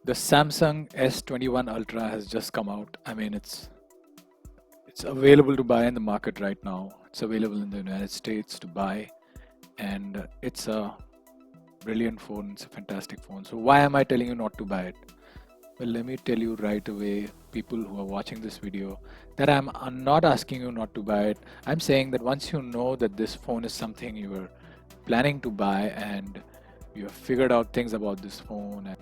The Samsung S21 Ultra has just come out. I mean, it's available to buy in the market right now. It's available in the United States to buy, and it's a brilliant phone. It's a fantastic phone. So why am I telling you not to buy it? Well, let me tell you right away, people who are watching this video, that I'm not asking you not to buy it. I'm saying that once you know that this phone is something you were planning to buy and you have figured out things about this phone and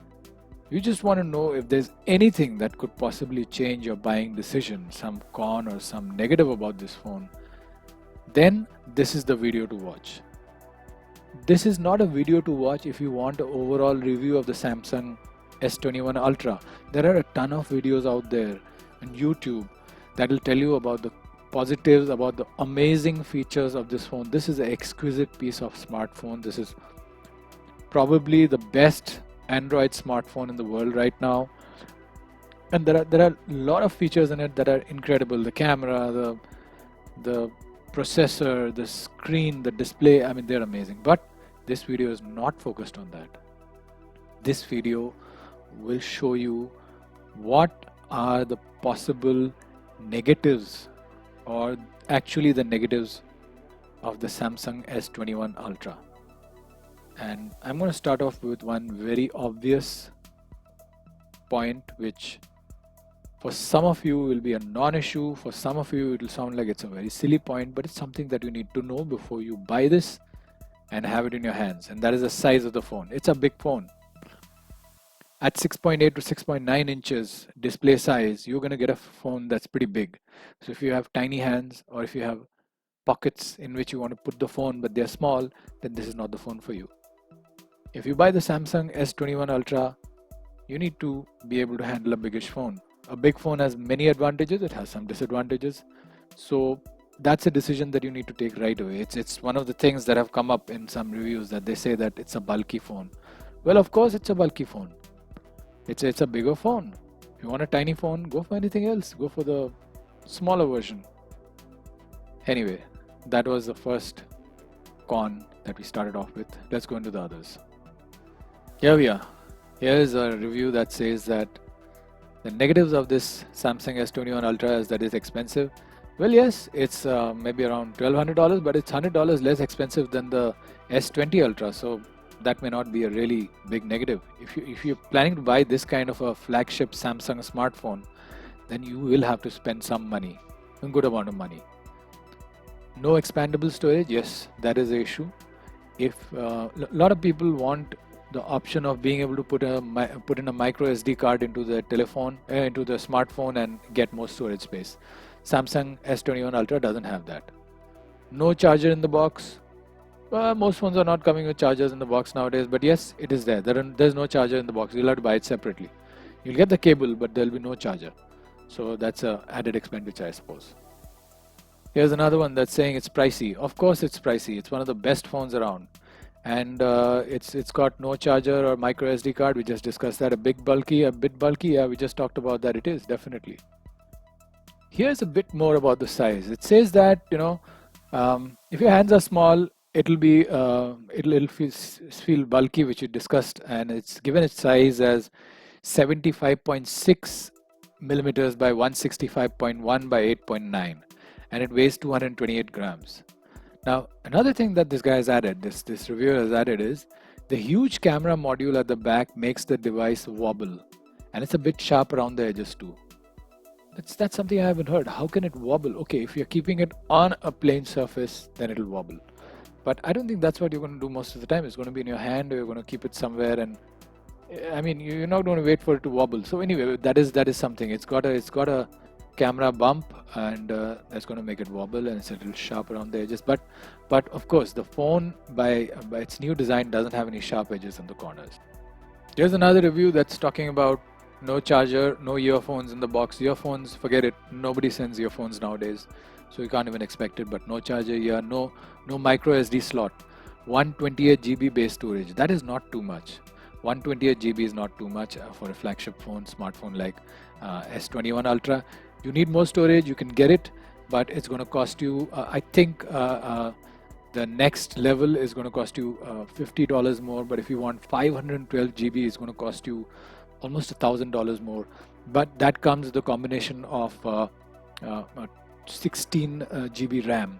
you just want to know if there's anything that could possibly change your buying decision, some con or some negative about this phone, then this is the video to watch. This is not a video to watch if you want an overall review of the Samsung S21 Ultra. There are a ton of videos out there on YouTube that will tell you about the positives, about the amazing features of this phone. This is an exquisite piece of smartphone. This is probably the best Android smartphone in the world right now. And there are a lot of features in it that are incredible. The camera, the processor, the screen, the display, I mean, they're amazing. But this video is not focused on that. This video will show you what are the possible negatives, or actually the negatives, of the Samsung S21 Ultra. And I'm going to start off with one very obvious point, which for some of you will be a non-issue, for some of you it will sound like it's a very silly point, but it's something that you need to know before you buy this and have it in your hands, and that is the size of the phone. It's a big phone. At 6.8 to 6.9 inches display size, you're going to get a phone that's pretty big. So if you have tiny hands, or if you have pockets in which you want to put the phone but they're small, then this is not the phone for you. If you buy the Samsung S21 Ultra, you need to be able to handle a biggish phone. A big phone has many advantages, it has some disadvantages. So that's a decision that you need to take right away. It's one of the things that have come up in some reviews, that they say that it's a bulky phone. Well, of course it's a bulky phone. It's a bigger phone. If you want a tiny phone, go for anything else. Go for the smaller version. Anyway, that was the first con that we started off with. Let's go into the others. Here we are. Here is a review that says that the negatives of this Samsung S21 Ultra is that it's expensive. Well, yes, it's maybe around $1,200, but it's $100 less expensive than the S20 Ultra. So that may not be a really big negative. If you're planning to buy this kind of a flagship Samsung smartphone, then you will have to spend some money, a good amount of money. No expandable storage, yes, that is the issue. If a lot of people want the option of being able to put in a micro SD card into the telephone, into the smartphone, and get more storage space. Samsung S21 Ultra doesn't have that. No charger in the box. Most phones are not coming with chargers in the box nowadays, but yes, it is there. There's no charger in the box. You'll have to buy it separately. You'll get the cable, but there'll be no charger. So that's a added expenditure, I suppose. Here's another one that's saying it's pricey. Of course it's pricey. It's one of the best phones around. And it's got no charger or micro SD card. We just discussed that. A bit bulky. Yeah, we just talked about that. It is definitely. Here's a bit more about the size. It says that, if your hands are small, it'll feel bulky, which we discussed, and it's given its size as 75.6 millimeters by 165.1 by 8.9, and it weighs 228 grams. Now, another thing that this guy has added, this reviewer has added, is the huge camera module at the back makes the device wobble, and it's a bit sharp around the edges too. That's something I haven't heard. How can it wobble? Okay, if you're keeping it on a plain surface, then it'll wobble. But I don't think that's what you're going to do most of the time. It's going to be in your hand, or you're going to keep it somewhere, and I mean, you're not going to wait for it to wobble. So anyway, that is something. It's got a camera bump, and that's going to make it wobble, and it's a little sharp around the edges. But of course, the phone by its new design doesn't have any sharp edges on the corners. Here's another review that's talking about no charger, no earphones in the box. Earphones, forget it. Nobody sends earphones nowadays, so you can't even expect it. But no charger here, no micro SD slot. 128 GB base storage. That is not too much. 128 GB is not too much for a flagship smartphone like S21 Ultra. You need more storage. You can get it, but it's going to cost you. I think the next level is going to cost you $50 more. But if you want 512 GB, it's going to cost you almost $1,000 more. But that comes with a combination of 16 GB RAM.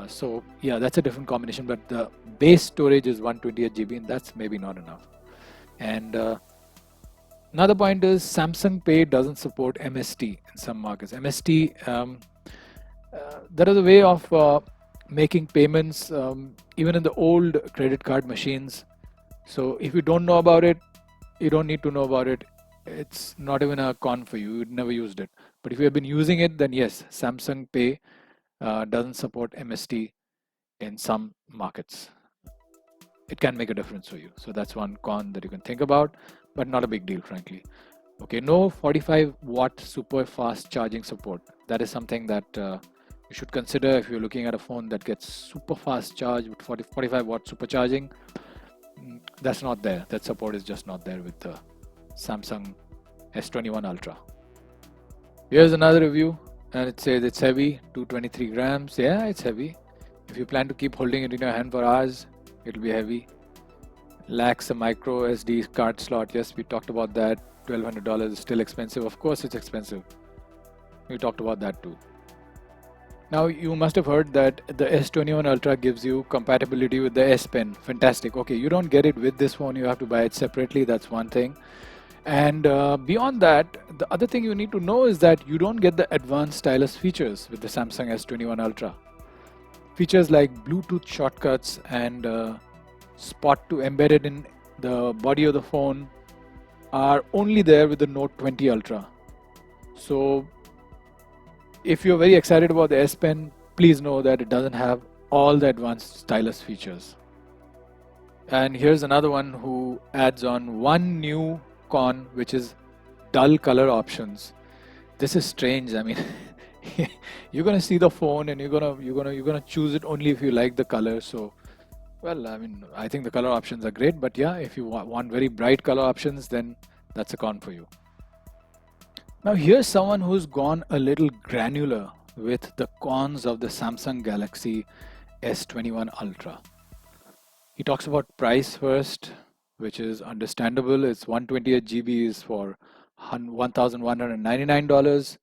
So yeah, that's a different combination, but the base storage is 128 GB, and that's maybe not enough. And another point is Samsung Pay doesn't support MST in some markets. MST, that is a way of making payments even in the old credit card machines. So if you don't know about it, you don't need to know about it. It's not even a con for you. You'd never used it. But if you have been using it, then yes, Samsung Pay doesn't support MST in some markets. It can make a difference for you. So that's one con that you can think about, but not a big deal, frankly. Okay, no 45-watt super fast charging support. That is something that you should consider if you're looking at a phone that gets super fast charge with 45-watt supercharging. That's not there. That support is just not there with the Samsung S21 Ultra. Here's another review, and it says it's heavy, 223 grams. Yeah, it's heavy. If you plan to keep holding it in your hand for hours, it'll be heavy. Lacks a micro SD card slot. Yes, we talked about that. $1,200 is still expensive. Of course, it's expensive. We talked about that too. Now, you must have heard that the S21 Ultra gives you compatibility with the S Pen. Fantastic. Okay, you don't get it with this phone. You have to buy it separately. That's one thing. And beyond that, the other thing you need to know is that you don't get the advanced stylus features with the Samsung S21 Ultra. Features like Bluetooth shortcuts and Spot to embedded in the body of the phone are only there with the Note 20 Ultra. So if you're very excited about the S Pen, please know that it doesn't have all the advanced stylus features. And here's another one who adds on one new con, which is dull color options. This is strange. I mean, you're gonna see the phone and you're gonna choose it only if you like the color. So, well, I mean, I think the color options are great, but yeah, if you want very bright color options, then that's a con for you. Now here's someone who's gone a little granular with the cons of the Samsung Galaxy S21 Ultra. He talks about price first, which is understandable. It's 128 GB is for $1,199,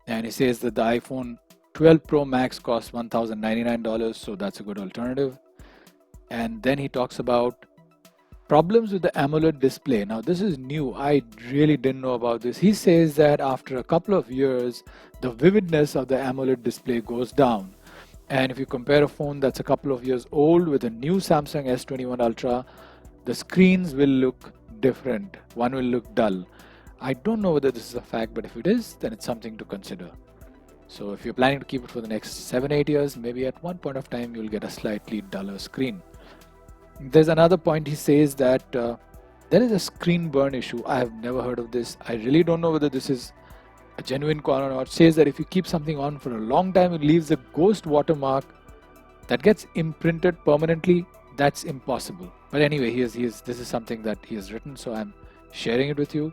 and he says that the iPhone 12 Pro Max costs $1,099, so that's a good alternative. And then he talks about problems with the AMOLED display. Now this is new. I really didn't know about this. He says that after a couple of years, the vividness of the AMOLED display goes down. And if you compare a phone that's a couple of years old with a new Samsung S21 Ultra, the screens will look different. One will look dull. I don't know whether this is a fact, but if it is, then it's something to consider. So if you're planning to keep it for the next 7-8 years, maybe at one point of time you'll get a slightly duller screen. There's another point. He says that there is a screen burn issue. I have never heard of this. I really don't know whether this is a genuine con or not. It says that if you keep something on for a long time, it leaves a ghost watermark that gets imprinted permanently. That's impossible. But anyway, this is something that he has written, so I'm sharing it with you.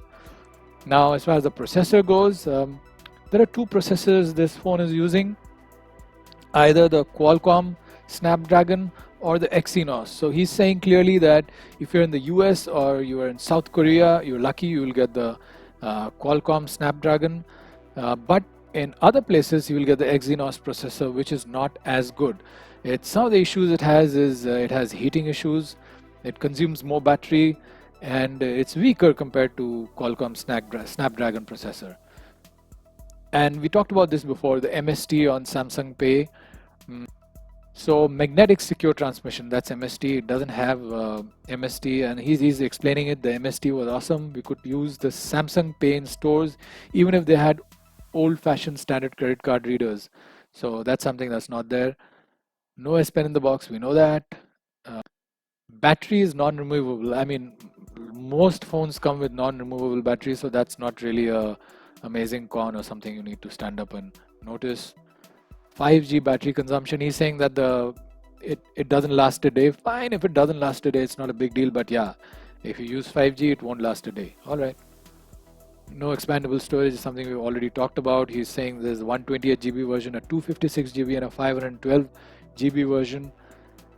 Now, as far as the processor goes, there are two processors this phone is using, either the Qualcomm Snapdragon or the Exynos. So he's saying clearly that if you're in the US or you are in South Korea, you're lucky, you will get the Qualcomm Snapdragon, but in other places you will get the Exynos processor, which is not as good. Some of the issues it has is it has heating issues, it consumes more battery, and it's weaker compared to Qualcomm Snapdragon processor. And we talked about this before, the MST on Samsung Pay. So magnetic secure transmission, that's MST. It doesn't have MST, and he's explaining it. The MST was awesome. We could use the Samsung Pay in stores even if they had old-fashioned standard credit card readers. So that's something that's not there. No S Pen in the box, we know that. Battery is non-removable. I mean, most phones come with non-removable batteries, so that's not really a amazing con or something you need to stand up and notice. 5G battery consumption, he's saying that it doesn't last a day. Fine, if it doesn't last a day, it's not a big deal, but yeah, if you use 5G, it won't last a day. All right. No expandable storage is something we've already talked about. He's saying there's a 128 GB version, a 256 GB, and a 512 GB version,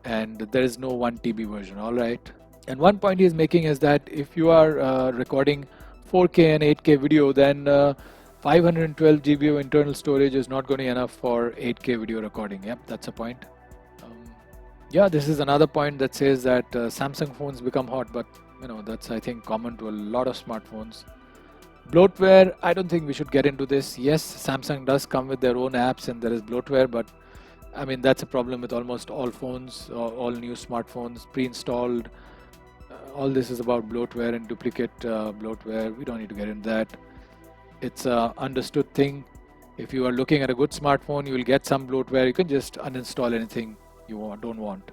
and there is no 1 TB version. All right. And one point he's making is that if you are recording 4K and 8K video, then 512 GB of internal storage is not going to be enough for 8K video recording. Yep, that's a point. Yeah, this is another point that says that Samsung phones become hot, but that's, I think, common to a lot of smartphones. Bloatware, I don't think we should get into this. Yes, Samsung does come with their own apps and there is bloatware, but I mean, that's a problem with almost all phones, all new smartphones, pre-installed. All this is about bloatware and duplicate bloatware. We don't need to get into that. It's a understood thing. If you are looking at a good smartphone, you will get some bloatware. You can just uninstall anything you don't want.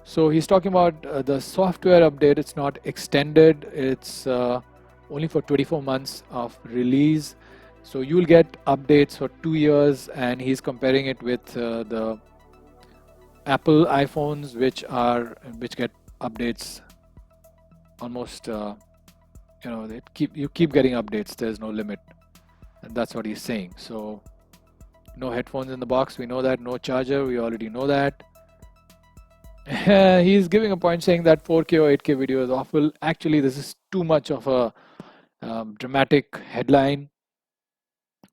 So he's talking about the software update. It's not extended. It's only for 24 months of release. So you'll get updates for 2 years, and he's comparing it with the Apple iPhones, which get updates almost. You keep getting updates. There's no limit, and that's what he's saying. So no headphones in the box. We know that. No charger. We already know that. He's giving a point saying that 4K or 8K video is awful. Actually, this is too much of a dramatic headline.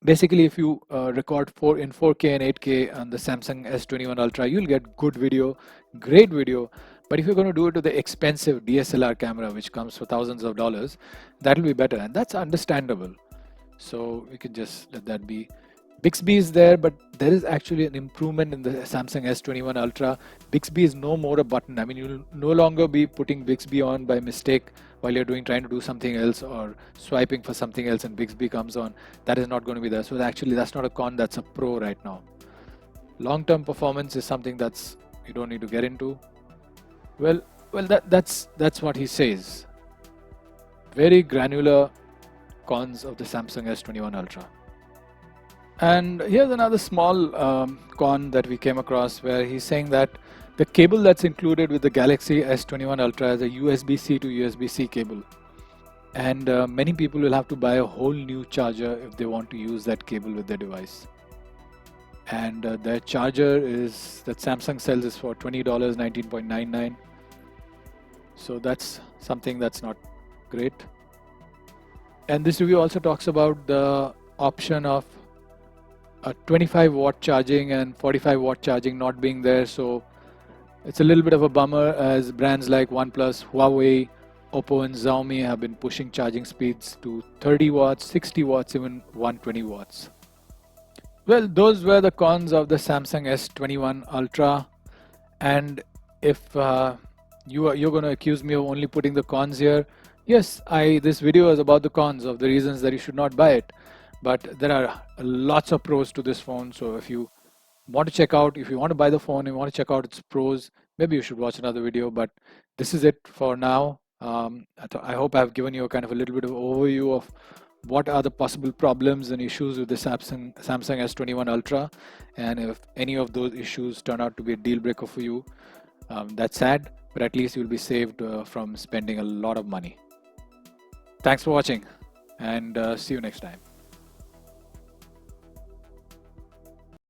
Basically, if you record in 4K and 8K on the Samsung S21 Ultra, you'll get good video, great video. But if you're going to do it with the expensive DSLR camera, which comes for thousands of dollars, that'll be better, and that's understandable. So we can just let that be. Bixby is there, but there is actually an improvement in the Samsung S21 Ultra. Bixby is no more a button. I mean, you'll no longer be putting Bixby on by mistake while you're trying to do something else, or swiping for something else and Bixby comes on. That is not going to be there. So actually, that's not a con, that's a pro right now. Long-term performance is something that's you don't need to get into. Well, that's what he says. Very granular cons of the Samsung S21 Ultra. And here's another small con that we came across, where he's saying that the cable that's included with the Galaxy S21 Ultra is a USB-C to USB-C cable. And many people will have to buy a whole new charger if they want to use that cable with their device. And their charger that Samsung sells is for $20, $19.99. So that's something that's not great. And this review also talks about the option of a 25 watt charging and 45 watt charging not being there. So it's a little bit of a bummer, as brands like OnePlus, Huawei, Oppo and Xiaomi have been pushing charging speeds to 30 watts, 60 watts, even 120 watts. Well, those were the cons of the Samsung S21 Ultra. And if you're going to accuse me of only putting the cons here, yes, this video is about the cons of the reasons that you should not buy it. But there are lots of pros to this phone. So if you want to buy the phone, you want to check out its pros, maybe you should watch another video. But this is it for now. I hope I've given you a kind of a little bit of overview of what are the possible problems and issues with the Samsung S21 Ultra. And if any of those issues turn out to be a deal breaker for you, that's sad, but at least you'll be saved from spending a lot of money. Thanks for watching, and see you next time.